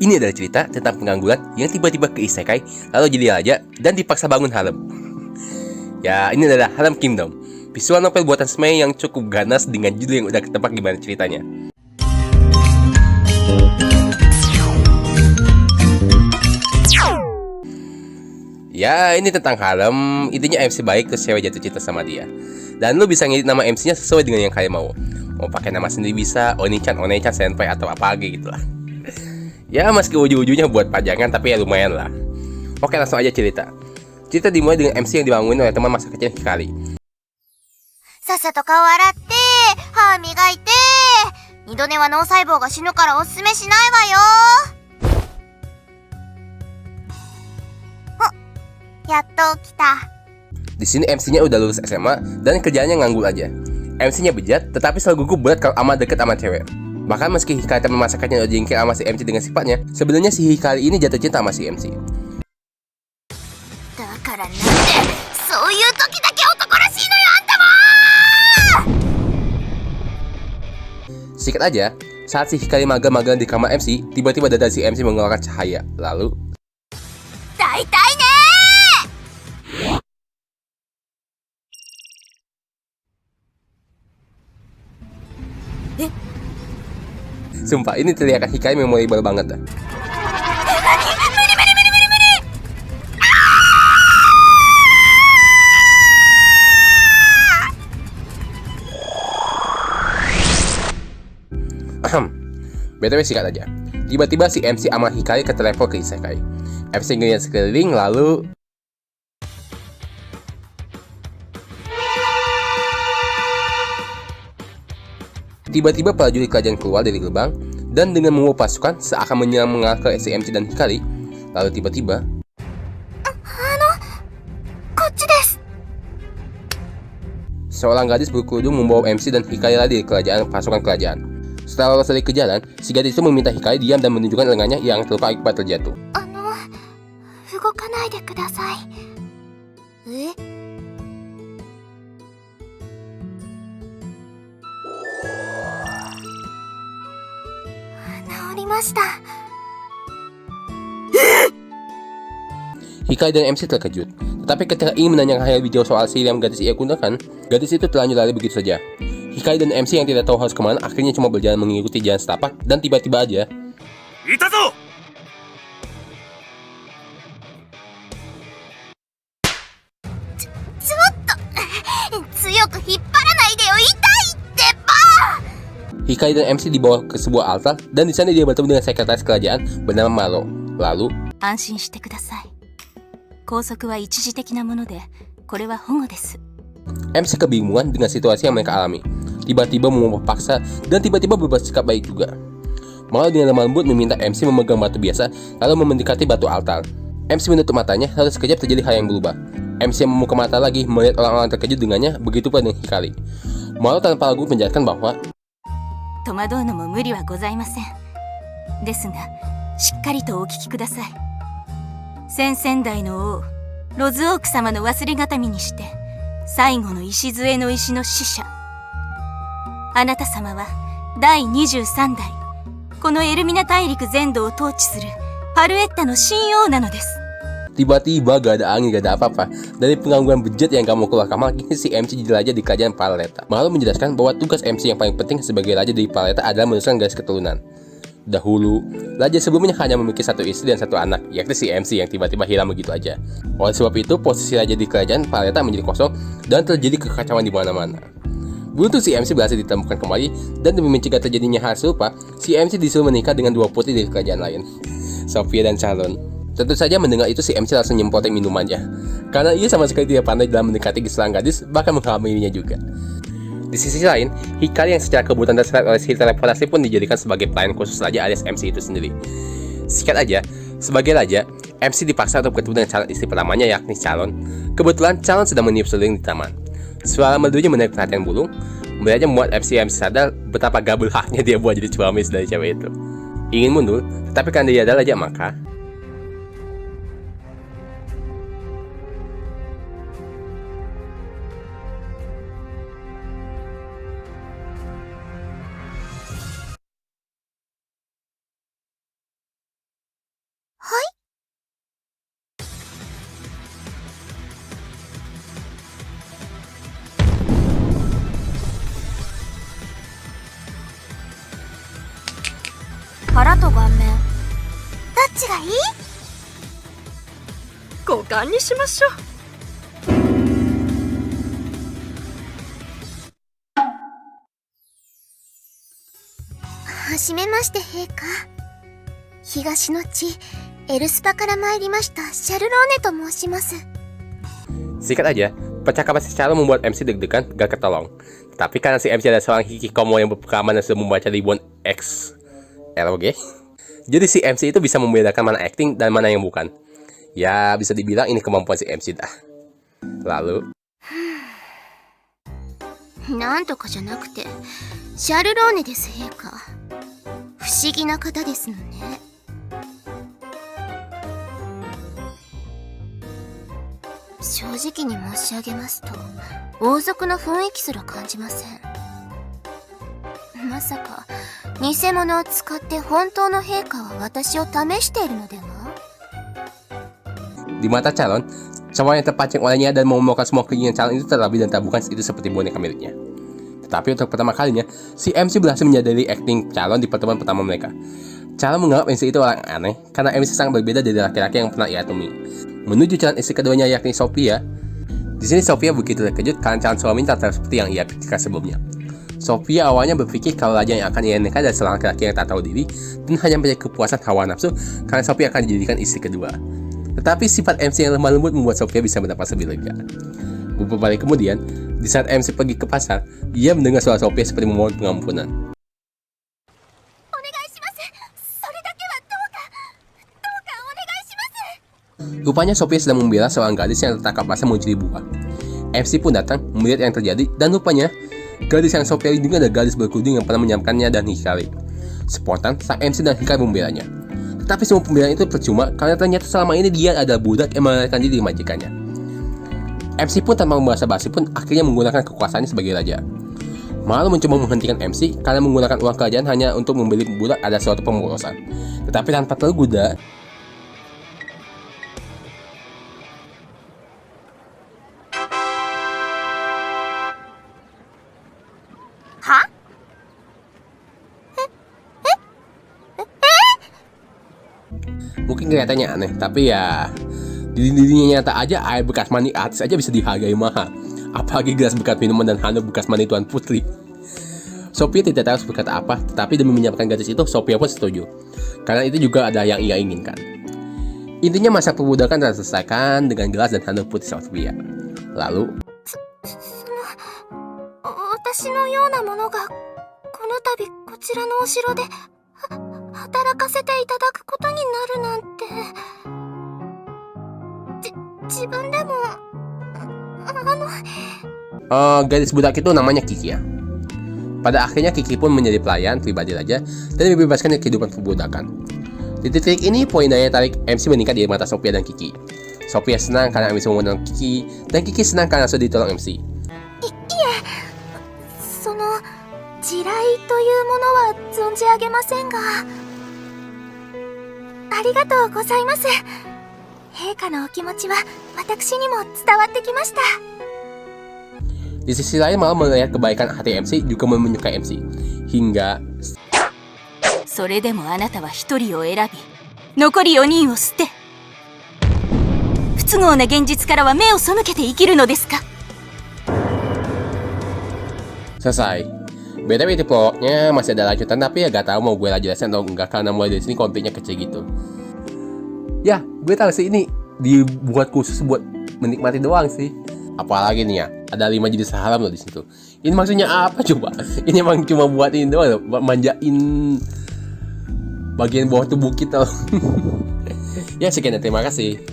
Ini adalah cerita tentang pengangguran yang tiba-tiba ke isekai, lalu jadi raja dan dipaksa bangun harem. Ya, ini adalah Harem Kingdom, visual novel buatan Smei yang cukup ganas dengan judul yang udah ketebak gimana ceritanya. Ya, ini tentang harem, intinya MC baik terus cewek jatuh cinta sama dia. Dan lu bisa ngedit nama MC-nya sesuai dengan yang kalian mau. Mau pakai nama sendiri bisa, Oni-chan, One-chan, Senpai, atau apa lagi gitu lah. Ya, meski ujung-ujungnya buat pajangan, tapi ya lumayan lah. Oke, langsung aja cerita. Cerita dimulai dengan MC yang dibangun oleh teman masa kecil Hikari. さっさと顔洗って歯磨いて二度寝は脳細胞が死ぬからおすすめしないわよ。お、やっと起きた。 Di sini MC-nya udah lulus SMA dan kerjaannya nganggur aja. MC-nya bejat, tetapi selalu gugup berat kalau amat deket sama cewek. Bahkan meski Hikari teman masa kecilnya udah jengkel sama si MC dengan sifatnya, sebenarnya si Hikari ini jatuh cinta sama si MC. だからなんでそういう時だけ男らしいのよあんたも。 Sikat aja, saat si Hikari magang-magang di kamar MC, tiba-tiba dada si MC mengeluarkan cahaya. Lalu, 大体ね。 sumpah ini teriakan Hikari memorable banget dah. BTW sikat aja. Tiba-tiba si MC sama Hikari keteleport ke isekai. MC ngeliat sekeliling lalu tiba-tiba prajurit kerajaan keluar dari gerbang dan dengan membawa pasukan seakan menyerang mengarah ke si MC dan Hikari. Lalu tiba-tiba こっちです。 seorang gadis berkerudung membawa MC dan Hikari lari dari kerajaan pasukan kerajaan. Setelah lolos dari ke jalan, si gadis itu meminta Hikari diam dan menunjukkan lengannya yang terluka akibat terjatuh. 動かないでください。え？ 治りました。 Hikari dan MC terkejut. Tetapi ketika ingin menanyakan video soal sihir yang gadis ia gunakan, gadis itu terlanjur lari begitu saja. Hikari dan MC yang tidak tahu harus kemana akhirnya cuma berjalan mengikuti jalan setapak dan tiba-tiba aja Itazo! ちょっと強く引っ張らないでよ、痛いってば。 Hikari dan MC dibawa ke sebuah altar dan di sana dia bertemu dengan sekretaris kerajaan bernama Maro. Lalu 安心してください。拘束は一時的なもので、これは保護です。 MC kebingungan dengan situasi yang mereka alami. Tiba-tiba membawa paksa dan tiba-tiba bersikap baik juga. Maro dengan lemah lembut meminta MC memegang batu biasa lalu mendekati batu altar. MC menutup matanya lalu sekejap terjadi hal yang berubah. MC yang membuka mata lagi melihat orang-orang terkejut dengannya, begitu pula dengan Hikari. Maro tanpa ragu menjelaskan bahwa 戸惑うのも無理はございません。ですが、しっかりとお聞きください。先々代の王、ロズオーク様の忘れがたみにして、最後の礎の石の使者。あなた様は第23代、このエルミナ大陸全土を統治するパルエッタの新王なのです。 tiba-tiba gak ada angin, gak ada apa-apa. Dari pengangguran bejat yang kamu keluar kamar, kini si MC jadi raja di kerajaan Paleta. Maro menjelaskan bahwa tugas MC yang paling penting sebagai raja di Paleta adalah meneruskan garis keturunan. Dahulu, raja sebelumnya hanya memiliki satu istri dan satu anak, yakni si MC yang tiba-tiba hilang begitu aja. Oleh sebab itu, posisi raja di kerajaan Paleta menjadi kosong dan terjadi kekacauan di mana-mana. Beruntung si MC berhasil ditemukan kembali dan demi mencegah terjadinya hal serupa, si MC disuruh menikah dengan dua putri dari kerajaan lain, Sophia dan Sharon. Tentu saja mendengar itu si MC langsung nyemprotin minumannya, karena ia sama sekali tidak pandai dalam mendekati seorang gadis, bahkan menghamilinya juga. Di sisi lain, Hikari yang secara kebutuhan terseret oleh sihir teleportasi pun dijadikan sebagai pelayan khusus raja alias MC itu sendiri. Sikat aja, sebagai raja, MC dipaksa untuk bertemu dengan calon istri pertamanya yakni Calon. Kebetulan Calon sedang meniup seluling di taman. Suara merdunya menarik perhatian burung, melihatnya membuat MC sadar betapa gabul haknya dia buat jadi suami dari cewek itu. Ingin mundur, tetapi karena dia adalah raja maka 腹と顔面どっちがいい？交換にしましょう。はじめまして陛下。東の地エルスパから参りましたシャルローネと申します。 Singkat aja, percakapan si Calon membuat MC deg-degan gak ketolong. Tapi karena si MC adalah seorang hikikomo yang berpengalaman dan sudah membaca ribuan XLG, jadi si MC itu bisa membedakan mana acting dan mana yang bukan. Ya, bisa dibilang ini kemampuan si MC dah. Lalu, なんとかじゃなくてシャルローネです陛下。不思議な方ですのね。正直に申し上げますと王族の雰囲気すら感じません。まさか偽物を使って本当の陛下は私を試しているのでは？ di mata Calon, cowok yang terpancing olehnya dan memenuhi semua keinginan Calon itu terlebih dan tak bukan itu seperti boneka miliknya. Tetapi untuk pertama kalinya, si MC berhasil menyadari acting Calon di pertemuan pertama mereka. Calon menganggap MC itu orang aneh karena MC sangat berbeda dari laki-laki yang pernah ia temui. Menuju calon istri keduanya yakni Sophia. Di sini Sophia begitu terkejut karena calon suaminya tak seperti yang ia pikirkan sebelumnya. Sophia awalnya berpikir kalau raja yang akan ia nikah adalah seorang laki-laki yang tak tahu diri dan hanya punya kepuasan hawa nafsu karena Sophia akan dijadikan istri kedua. Tetapi sifat MC yang lemah lembut membuat Sophia bisa mendapat lebih lega. Beberapa hari kemudian, di saat MC pergi ke pasar, ia mendengar suara Sophia seperti memohon pengampunan. Rupanya Sophia sedang membela seorang gadis yang tertangkap basah mencuri buah. MC pun datang melihat yang terjadi dan rupanya gadis yang Sophia lindungi adalah gadis berkerudung yang pernah menyampaikannya dan Hikari. Spontan, sang MC dan Hikari membelanya. Tetapi semua pembelaan itu percuma karena ternyata selama ini dia adalah budak yang melarikan diri dari majikannya. MC pun tanpa basa-basi pun akhirnya menggunakan kekuasaannya sebagai raja. Malu mencoba menghentikan MC karena menggunakan uang kerajaan hanya untuk membeli budak adalah suatu pemborosan. Tetapi tanpa tergoda, mungkin kelihatannya aneh, tapi ya di dirinya nyata aja air bekas mani artis aja bisa dihargai mahal. Apalagi gelas bekas minuman dan handuk bekas mani tuan putri. Sophia tidak tahu harus berkata apa, tetapi demi menyiapkan gadis itu, Sophia pun setuju. Karena itu juga ada yang ia inginkan. Intinya masa perbudakan telah selesaikan dengan gelas dan handuk putih Sophia. Lalu, 私のようなものがこの度こちらのお城で働かせていただくことになるなんて。自分でもgadis budak itu namanya Kiki ya. Pada akhirnya Kiki pun menjadi pelayan pribadi raja dan dibebaskan dari kehidupan perbudakan. Di titik ini poin daya tarik MC meningkat di mata Sophia dan Kiki. Sophia senang karena MC mengundang Kiki dan Kiki senang karena sudah ditolong MC. その地雷というものは存じ上げませんが、ありがとうございます。陛下のお気持ちは私にも伝わってきました。 Di sisi lain malah melihat kebaikan hati MC juga menyukai MC. Hingga それでもあなたは一人を選び、残り4人を捨て、不都合な現実からは目を背けて生きるのですか? selesai. BTW di prolognya masih ada lanjutan, tapi ya gak tahu mau gue jelasin atau enggak karena mulai dari sini konfliknya kecil gitu. Ya, gue tahu sih ini dibuat khusus buat menikmati doang sih. Apalagi nih ya, ada 5 jenis salam loh di situ. Ini maksudnya apa coba? Ini emang cuma buat ini doang loh, manjain bagian bawah tubuh kita loh. Ya sekian, terima kasih.